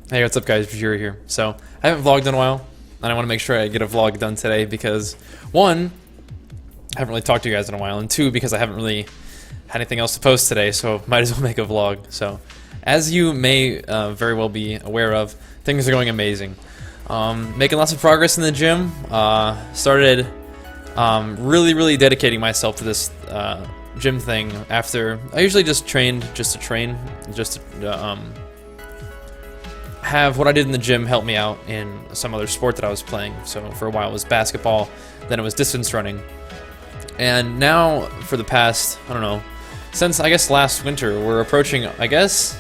Hey, what's up guys, Bajheera here. So, I haven't vlogged in a while, and I want to make sure I get a vlog done today because, one, I haven't really talked to you guys in a while, and two, because I haven't really had anything else to post today, so might as well make a vlog. So, as you may very well be aware of, things are going amazing. Making lots of progress in the gym. Started really dedicating myself to this gym thing after I usually just trained just to train, just to have what I did in the gym help me out in some other sport that I was playing. So for a while it was basketball, then it was distance running. And now for the past, I don't know, since I guess last winter, we're approaching, I guess,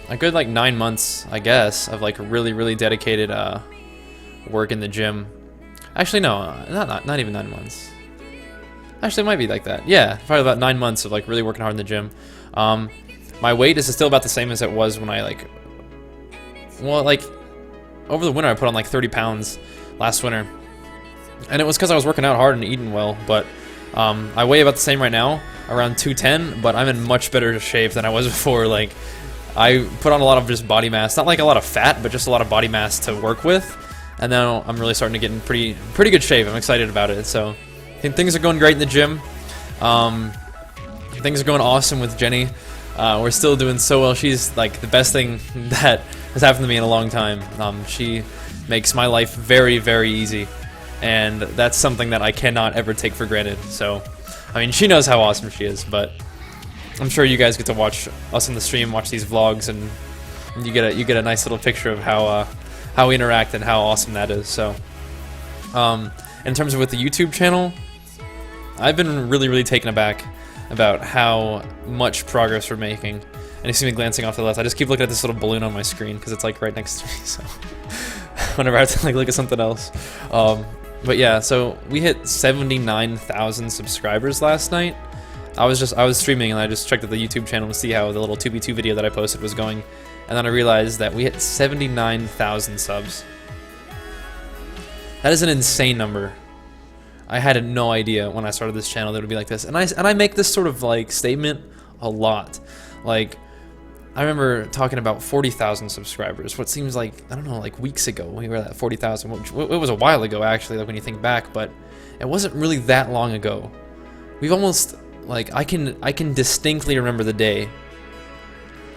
a good like 9 months, I guess, of like really dedicated work in the gym. Actually no, not even 9 months. Actually it might be like that. Yeah, probably about 9 months of like really working hard in the gym. My weight is still about the same as it was when I over the winter I put on like 30 pounds last winter. And it was because I was working out hard and eating well, but I weigh about the same right now, around 210, but I'm in much better shape than I was before. Like, I put on a lot of just body mass, not like a lot of fat, but just a lot of body mass to work with, and now I'm really starting to get in pretty good shape. I'm excited about it, so I think things are going great in the gym. Things are going awesome with Jenny. We're still doing so well. She's like the best thing that has happened to me in a long time. She makes my life very easy, and that's something that I cannot ever take for granted. So, I mean, she knows how awesome she is, but I'm sure you guys get to watch us on the stream, watch these vlogs, and you get a nice little picture of how we interact and how awesome that is. So, in terms of with the YouTube channel, I've been really taken aback about how much progress we're making. And you see me glancing off to the left. I just keep looking at this little balloon on my screen because it's like right next to me. So whenever I have to like look at something else. But yeah, so we hit 79,000 subscribers last night. I was streaming and I just checked out the YouTube channel to see how the little 2v2 video that I posted was going, and then I realized that we hit 79,000 subs. That is an insane number. I had no idea when I started this channel that it would be like this, and I make this sort of like statement a lot. Like, I remember talking about 40,000 subscribers. What seems like, I don't know, like weeks ago we were at 40,000. Which it was a while ago actually, like when you think back, but it wasn't really that long ago. We've almost like I can distinctly remember the day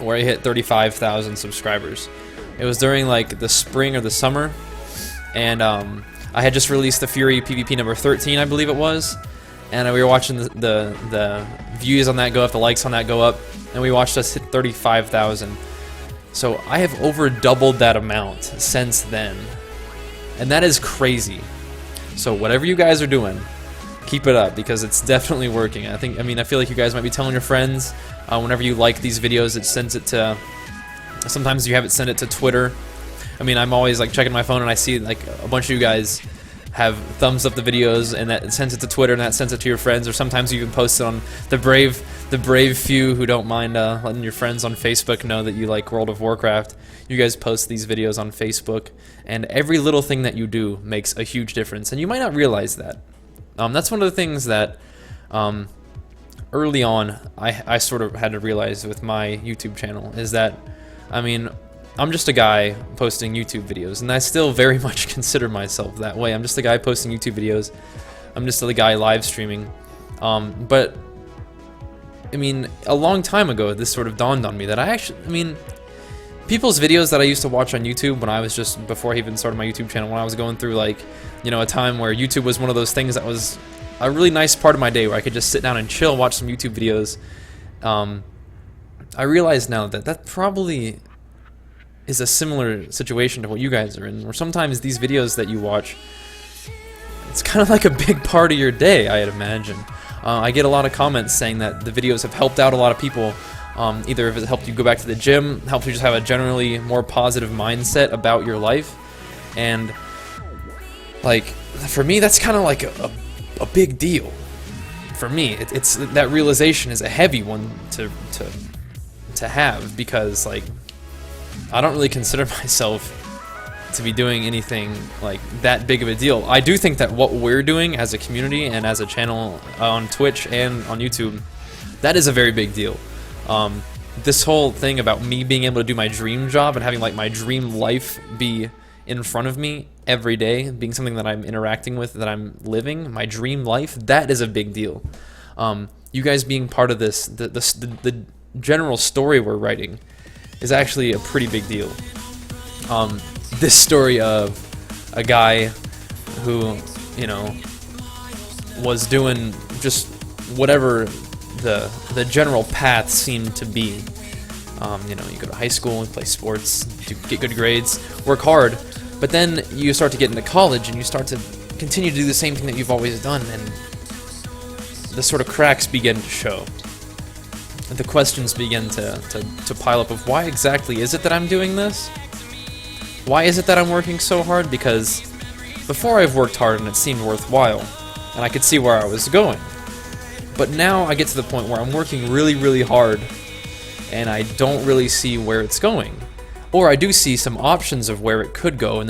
where I hit 35,000 subscribers. It was during like the spring or the summer, and I had just released the Fury PvP number 13, I believe it was, and we were watching the views on that go up, the likes on that go up, and we watched us hit 35,000. So I have over doubled that amount since then, and that is crazy. So whatever you guys are doing, keep it up, because it's definitely working. I feel like you guys might be telling your friends. Whenever you like these videos, it sends it to, sometimes you have it send it to Twitter. I mean, I'm always like checking my phone and I see like a bunch of you guys have thumbs up the videos, and that sends it to Twitter, and that sends it to your friends, or sometimes you even post it on the brave few who don't mind letting your friends on Facebook know that you like World of Warcraft. You guys post these videos on Facebook, and every little thing that you do makes a huge difference, and you might not realize that. That's one of the things that early on I sort of had to realize with my YouTube channel, is that, I mean, I'm just a guy posting YouTube videos, and I still very much consider myself that way. I'm just a guy posting YouTube videos. I'm just a guy live streaming. But, I mean, a long time ago, this sort of dawned on me that people's videos that I used to watch on YouTube when I was just, before I even started my YouTube channel, when I was going through like, you know, a time where YouTube was one of those things that was a really nice part of my day where I could just sit down and chill, watch some YouTube videos. I realize now that that probably is a similar situation to what you guys are in, where sometimes these videos that you watch, it's kind of like a big part of your day, I'd imagine. I get a lot of comments saying that the videos have helped out a lot of people, either if it helped you go back to the gym, helped you just have a generally more positive mindset about your life, and like, for me, that's kind of like a big deal. For me, it's that realization is a heavy one to have, because like, I don't really consider myself to be doing anything like that big of a deal. I do think that what we're doing as a community and as a channel on Twitch and on YouTube, that is a very big deal. this whole thing about me being able to do my dream job and having like my dream life be in front of me every day, being something that I'm interacting with, that I'm living, my dream life, that is a big deal. You guys being part of this, the general story we're writing is actually a pretty big deal. This story of a guy who, you know, was doing just whatever the general path seemed to be. You know, you go to high school and play sports, get good grades, work hard, but then you start to get into college and you start to continue to do the same thing that you've always done, and the sort of cracks begin to show. The questions begin to pile up of why exactly is it that I'm doing this? Why is it that I'm working so hard? Because before I've worked hard and it seemed worthwhile, and I could see where I was going. But now I get to the point where I'm working really, really hard, and I don't really see where it's going. Or I do see some options of where it could go, and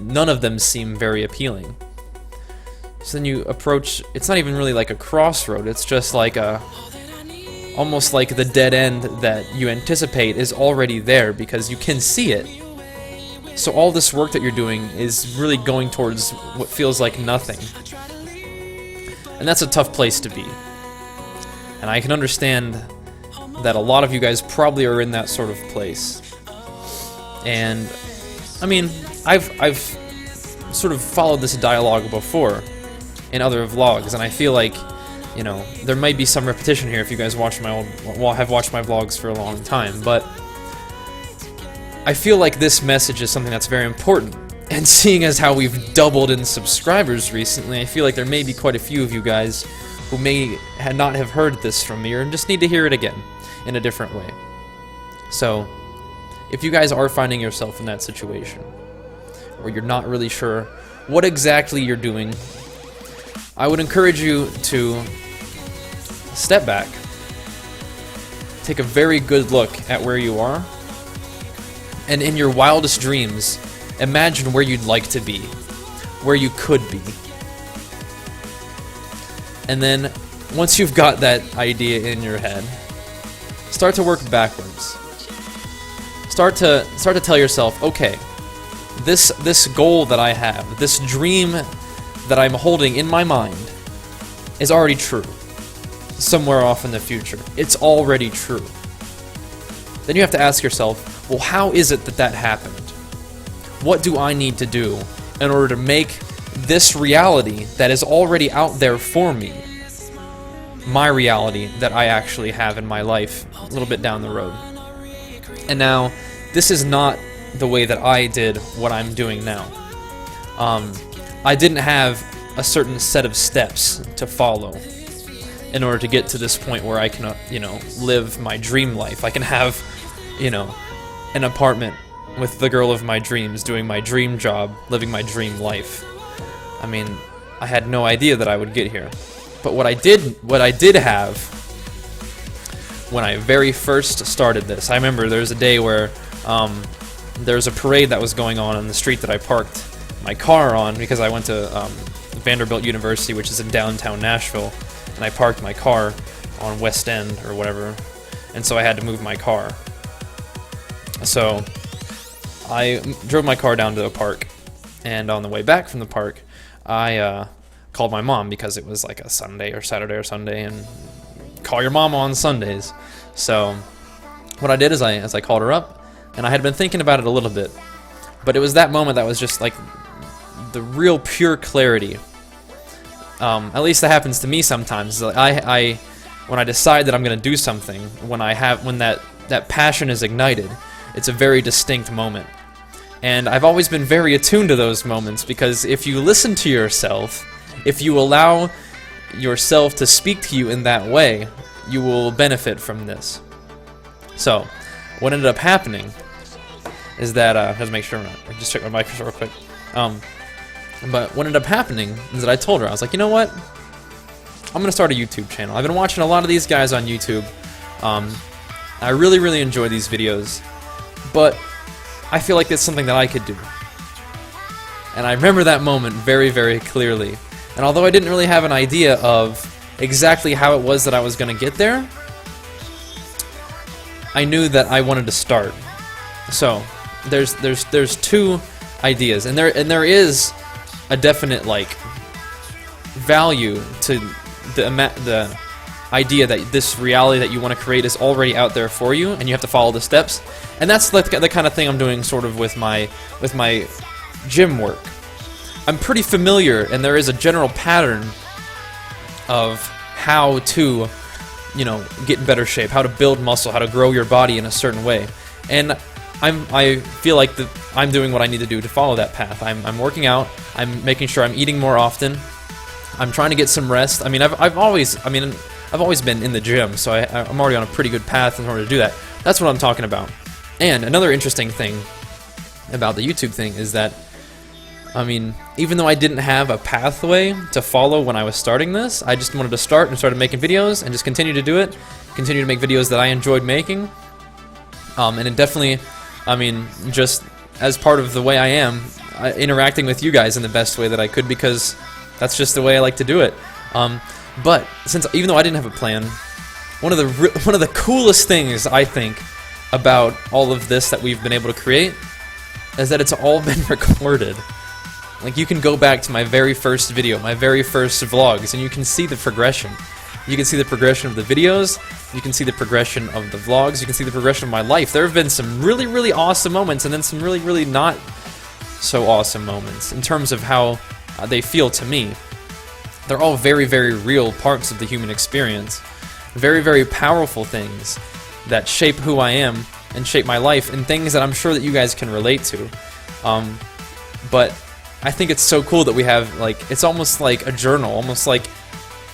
none of them seem very appealing. So then you approach, it's not even really like a crossroad, it's just like almost like the dead end that you anticipate is already there because you can see it. So all this work that you're doing is really going towards what feels like nothing. And that's a tough place to be. And I can understand that a lot of you guys probably are in that sort of place. And I mean, I've sort of followed this dialogue before in other vlogs, and I feel like, you know, there might be some repetition here if you guys have watched my vlogs for a long time, but I feel like this message is something that's very important. And seeing as how we've doubled in subscribers recently, I feel like there may be quite a few of you guys who may not have heard this from me or just need to hear it again in a different way. So, if you guys are finding yourself in that situation, or you're not really sure what exactly you're doing, I would encourage you to step back, take a very good look at where you are, and in your wildest dreams, imagine where you'd like to be, where you could be. And then, once you've got that idea in your head, start to work backwards. Start to tell yourself, okay, this goal that I have, this dream that I'm holding in my mind is already true. Somewhere off in the future. It's already true. Then you have to ask yourself, well, how is it that that happened? What do I need to do in order to make this reality that is already out there for me, my reality that I actually have in my life a little bit down the road? And now, this is not the way that I did what I'm doing now. I didn't have a certain set of steps to follow in order to get to this point where I can, you know, live my dream life. I can have, you know, an apartment with the girl of my dreams, doing my dream job, living my dream life. I mean, I had no idea that I would get here. But what I did have when I very first started this, I remember there was a day where there was a parade that was going on the street that I parked my car on because I went to Vanderbilt University, which is in downtown Nashville, and I parked my car on West End or whatever, and so I had to move my car. So I drove my car down to a park, and on the way back from the park, I called my mom because it was like a Sunday or Saturday or Sunday, and call your mom on Sundays. So what I did is I called her up, and I had been thinking about it a little bit, but it was that moment that was just like the real pure clarity. At least that happens to me sometimes. When I decide that I'm going to do something, when that passion is ignited, it's a very distinct moment. And I've always been very attuned to those moments, because if you listen to yourself, if you allow yourself to speak to you in that way, you will benefit from this. So, what ended up happening is that, let's make sure I just check my mic real quick. But what ended up happening is that I told her, I was like, you know what? I'm going to start a YouTube channel. I've been watching a lot of these guys on YouTube. I really, really enjoy these videos, but I feel like it's something that I could do. And I remember that moment very, very clearly. And although I didn't really have an idea of exactly how it was that I was going to get there, I knew that I wanted to start. So there's two ideas, and there is a definite like value to the idea that this reality that you want to create is already out there for you, and you have to follow the steps. And that's the kind of thing I'm doing sort of with my gym work. I'm pretty familiar, and there is a general pattern of how to, you know, get in better shape, how to build muscle, how to grow your body in a certain way. And I feel like I'm doing what I need to do to follow that path. I'm working out. I'm making sure I'm eating more often. I'm trying to get some rest. I mean, I've always been in the gym, so I'm already on a pretty good path in order to do that. That's what I'm talking about. And another interesting thing about the YouTube thing is that, I mean, even though I didn't have a pathway to follow when I was starting this, I just wanted to start and started making videos and just continue to do it, continue to make videos that I enjoyed making. And it definitely, I mean, just as part of the way I am, interacting with you guys in the best way that I could, because that's just the way I like to do it. But even though I didn't have a plan, one of the coolest things I think about all of this that we've been able to create is that it's all been recorded. Like, you can go back to my very first video, my very first vlogs, and you can see the progression. You can see the progression of the videos, you can see the progression of the vlogs, you can see the progression of my life. There have been some really, really awesome moments, and then some really, really not so awesome moments in terms of how they feel to me. They're all very, very real parts of the human experience. Very, very powerful things that shape who I am and shape my life, and things that I'm sure that you guys can relate to. But I think it's so cool that we have, like, it's almost like a journal, almost like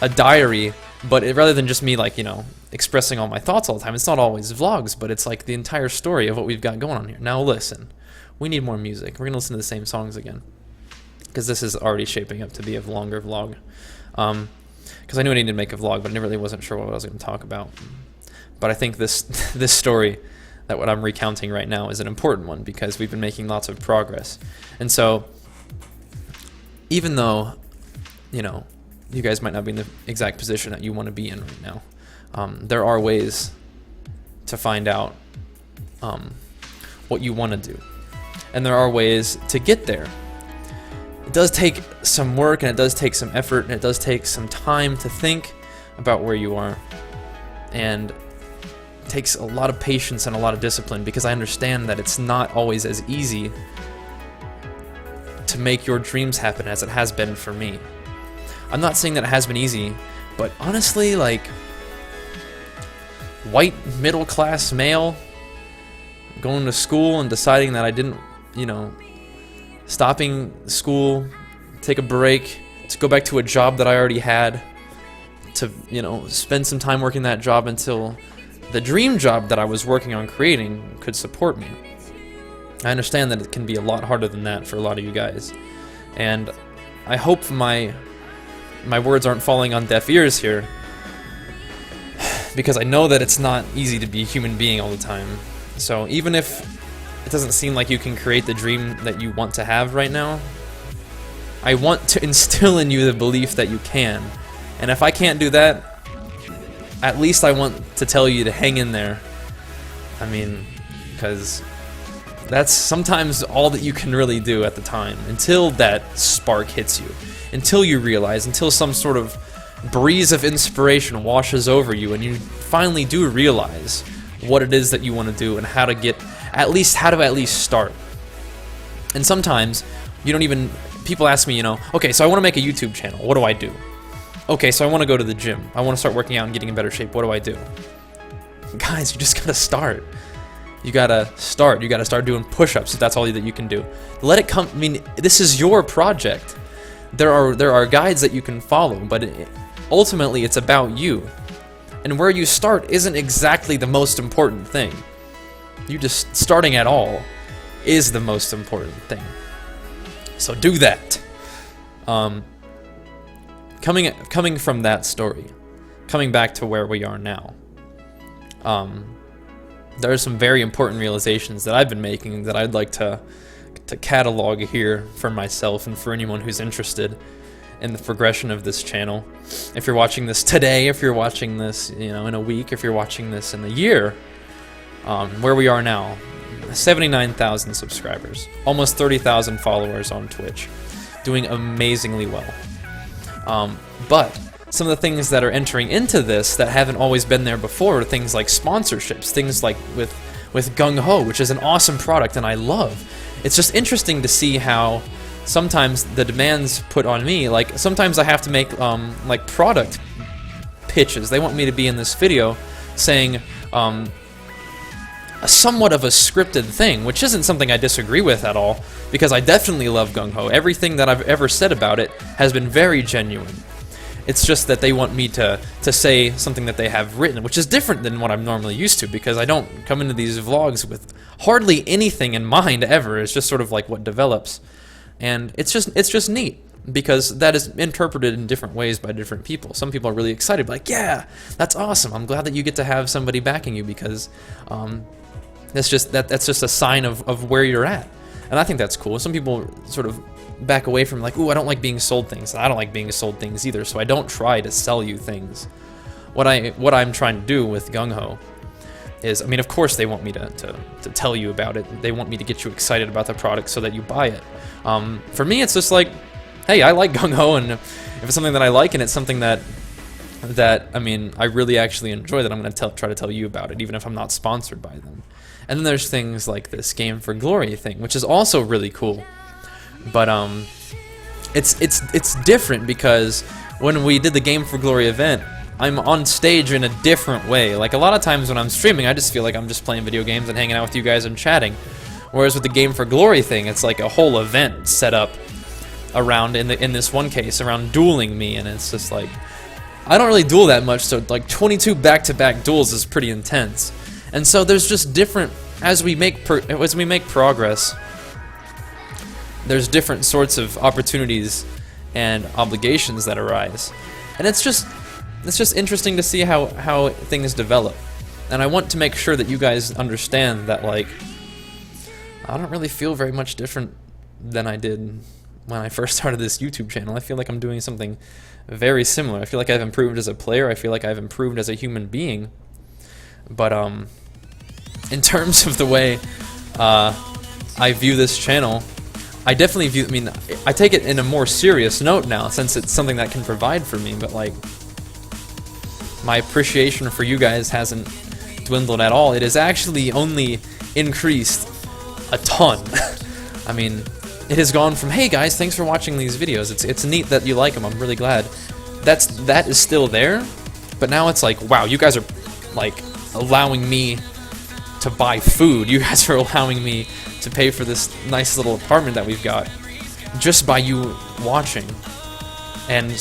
a diary, but rather than just me, like, you know, expressing all my thoughts all the time. It's not always vlogs, but it's like the entire story of what we've got going on here. Now listen, we need more music. We're gonna listen to the same songs again, because this is already shaping up to be a longer vlog. Because I knew I needed to make a vlog, but I really wasn't sure what I was going to talk about. But I think this story that what I'm recounting right now is an important one, because we've been making lots of progress. And so, even though, you know, you guys might not be in the exact position that you want to be in right now, there are ways to find out what you want to do. And there are ways to get there. It does take some work, and it does take some effort, and it does take some time to think about where you are. And it takes a lot of patience and a lot of discipline, because I understand that it's not always as easy to make your dreams happen as it has been for me. I'm not saying that it has been easy, but honestly, like, white middle-class male going to school and deciding that I didn't, you know, stopping school, take a break, to go back to a job that I already had, to, you know, spend some time working that job until the dream job that I was working on creating could support me. I understand that it can be a lot harder than that for a lot of you guys, and I hope my words aren't falling on deaf ears here, because I know that it's not easy to be a human being all the time. So even if it doesn't seem like you can create the dream that you want to have right now, I want to instill in you the belief that you can. And if I can't do that, at least I want to tell you to hang in there. I mean, because that's sometimes all that you can really do at the time, until that spark hits you, until you realize, until some sort of breeze of inspiration washes over you, and you finally do realize what it is that you want to do, and how to at least start. And sometimes you don't even, people ask me, you know, okay, so I want to make a YouTube channel, what do I do? Okay, so I want to go to the gym, I want to start working out and getting in better shape, what do I do? Guys, you just gotta start. You gotta start doing push-ups if that's all that you can do. Let it come. I mean, this is your project. There are guides that you can follow, but ultimately it's about you. And where you start isn't exactly the most important thing. You just starting at all is the most important thing. So do that. Coming from that story, coming back to where we are now. There are some very important realizations that I've been making that I'd like to catalog here for myself and for anyone who's interested in the progression of this channel. If you're watching this today, if you're watching this, you know, in a week, if you're watching this in a year, where we are now, 79,000 subscribers, almost 30,000 followers on Twitch, doing amazingly well. But some of the things that are entering into this that haven't always been there before are things like sponsorships, things like with Gung Ho, which is an awesome product and I love. It's just interesting to see how sometimes the demands put on me, like sometimes I have to make like product pitches. They want me to be in this video saying somewhat of a scripted thing, which isn't something I disagree with at all, because I definitely love Gung Ho. Everything that I've ever said about it has been very genuine. It's just that they want me to say something that they have written, which is different than what I'm normally used to, because I don't come into these vlogs with hardly anything in mind ever. It's just sort of like what develops. And it's just neat, because that is interpreted in different ways by different people. Some people are really excited, like, yeah, that's awesome. I'm glad that you get to have somebody backing you, because that's just a sign of where you're at. And I think that's cool. Some people sort of back away from like, ooh, I don't like being sold things. I don't like being sold things either, so I don't try to sell you things. What I'm trying to do with Gung Ho is, I mean, of course they want me to tell you about it. They want me to get you excited about the product so that you buy it. For me, it's just like, hey, I like Gung Ho, and if it's something that I like and it's something that I mean, I really actually enjoy, that I'm going to try to tell you about it, even if I'm not sponsored by them. And then there's things like this Game for Glory thing, which is also really cool. But it's different, because when we did the Game for Glory event, I'm on stage in a different way. Like a lot of times when I'm streaming, I just feel like I'm just playing video games and hanging out with you guys and chatting. Whereas with the Game for Glory thing, it's like a whole event set up around, in this one case, around dueling me, and it's just like, I don't really duel that much, so like 22 back-to-back duels is pretty intense. And so there's just different, as we make progress, there's different sorts of opportunities and obligations that arise. And it's just interesting to see how things develop. And I want to make sure that you guys understand that, like, I don't really feel very much different than I did when I first started this YouTube channel. I feel like I'm doing something very similar. I feel like I've improved as a player. I feel like I've improved as a human being. But in terms of the way I view this channel, I definitely view, I mean, I take it in a more serious note now, since it's something that can provide for me, but like, my appreciation for you guys hasn't dwindled at all. It has actually only increased a ton. I mean, it has gone from, hey guys, thanks for watching these videos. It's neat that you like them. I'm really glad. That is still there, but now it's like, wow, you guys are like allowing me to buy food. You guys are allowing me to pay for this nice little apartment that we've got just by you watching. And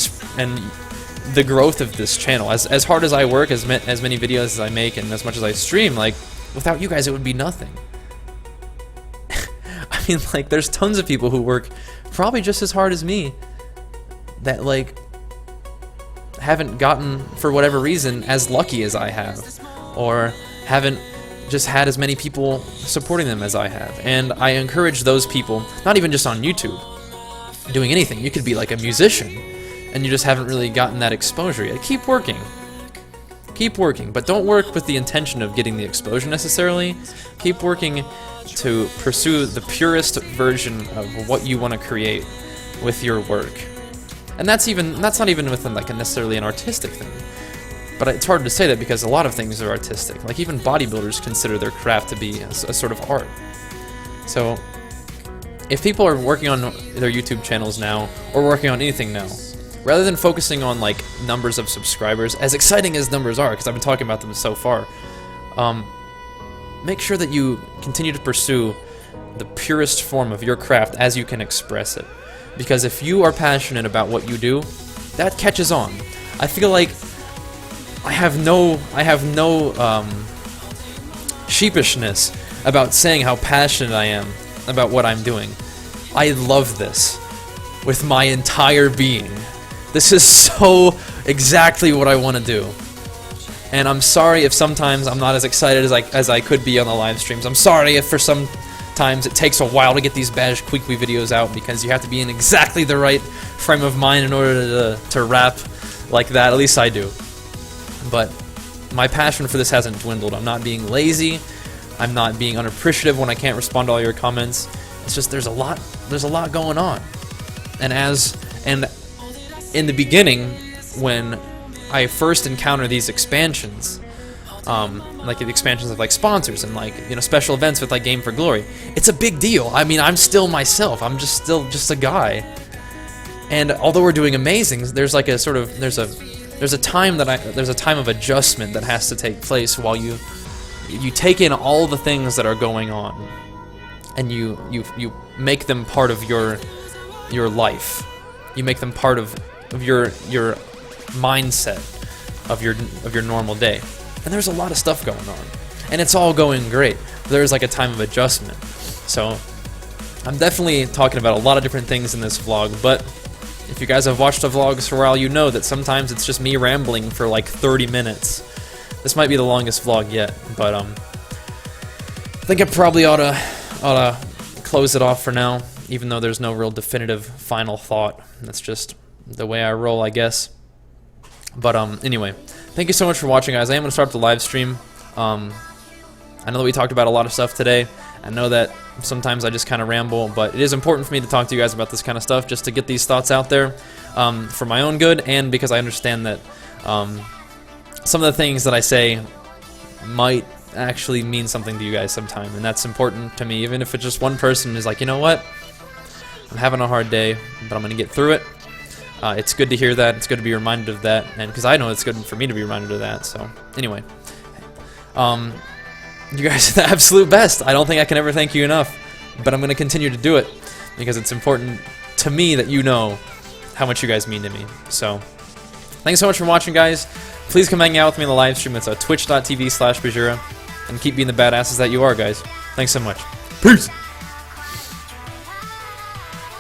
the growth of this channel, as hard as I work, as many videos as I make, and as much as I stream, like, without you guys it would be nothing. I mean, like, there's tons of people who work probably just as hard as me that, like, haven't gotten, for whatever reason, as lucky as I have, or haven't just had as many people supporting them as I have. And I encourage those people, not even just on YouTube, doing anything. You could be like a musician, and you just haven't really gotten that exposure yet. Keep working. Keep working, but don't work with the intention of getting the exposure necessarily. Keep working to pursue the purest version of what you want to create with your work. And that's not even within like necessarily an artistic thing. But it's hard to say that, because a lot of things are artistic. Like, even bodybuilders consider their craft to be a sort of art. So if people are working on their YouTube channels now, or working on anything now, rather than focusing on like numbers of subscribers, as exciting as numbers are, because I've been talking about them so far, make sure that you continue to pursue the purest form of your craft as you can express it. Because if you are passionate about what you do, that catches on. I feel like I have no sheepishness about saying how passionate I am about what I'm doing. I love this with my entire being. This is so exactly what I want to do. And I'm sorry if sometimes I'm not as excited as I could be on the live streams. I'm sorry if for sometimes it takes a while to get these Baj Quickly videos out, because you have to be in exactly the right frame of mind in order to rap like that. At least I do. But my passion for this hasn't dwindled. I'm not being lazy. I'm not being unappreciative when I can't respond to all your comments. It's just there's a lot going on. And in the beginning, when I first encounter these expansions, like the expansions of like sponsors and like, you know, special events with like Game for Glory, it's a big deal. I mean, I'm still myself. I'm still a guy. And although we're doing amazing, there's like a sort of there's a time of adjustment that has to take place while you take in all the things that are going on, and you make them part of your life. You make them part of your mindset of your normal day. And there's a lot of stuff going on, and it's all going great. There's like a time of adjustment. So I'm definitely talking about a lot of different things in this vlog, but if you guys have watched the vlogs for a while, you know that sometimes it's just me rambling for like 30 minutes. This might be the longest vlog yet, but I think I probably ought to close it off for now, even though there's no real definitive final thought. That's just the way I roll, I guess. But anyway, thank you so much for watching, guys. I am going to start up the live stream. I know that we talked about a lot of stuff today. I know that sometimes I just kind of ramble, but it is important for me to talk to you guys about this kind of stuff, just to get these thoughts out there for my own good, and because I understand that some of the things that I say might actually mean something to you guys sometime, and that's important to me, even if it's just one person is like, you know what, I'm having a hard day, but I'm going to get through it. It's good to hear that. It's good to be reminded of that, and because I know it's good for me to be reminded of that. So anyway, you guys are the absolute best. I don't think I can ever thank you enough, but I'm going to continue to do it because it's important to me that you know how much you guys mean to me. So thanks so much for watching, guys. Please come hang out with me in the live stream. It's twitch.tv/Bajheera, and keep being the badasses that you are, guys. Thanks so much. Peace.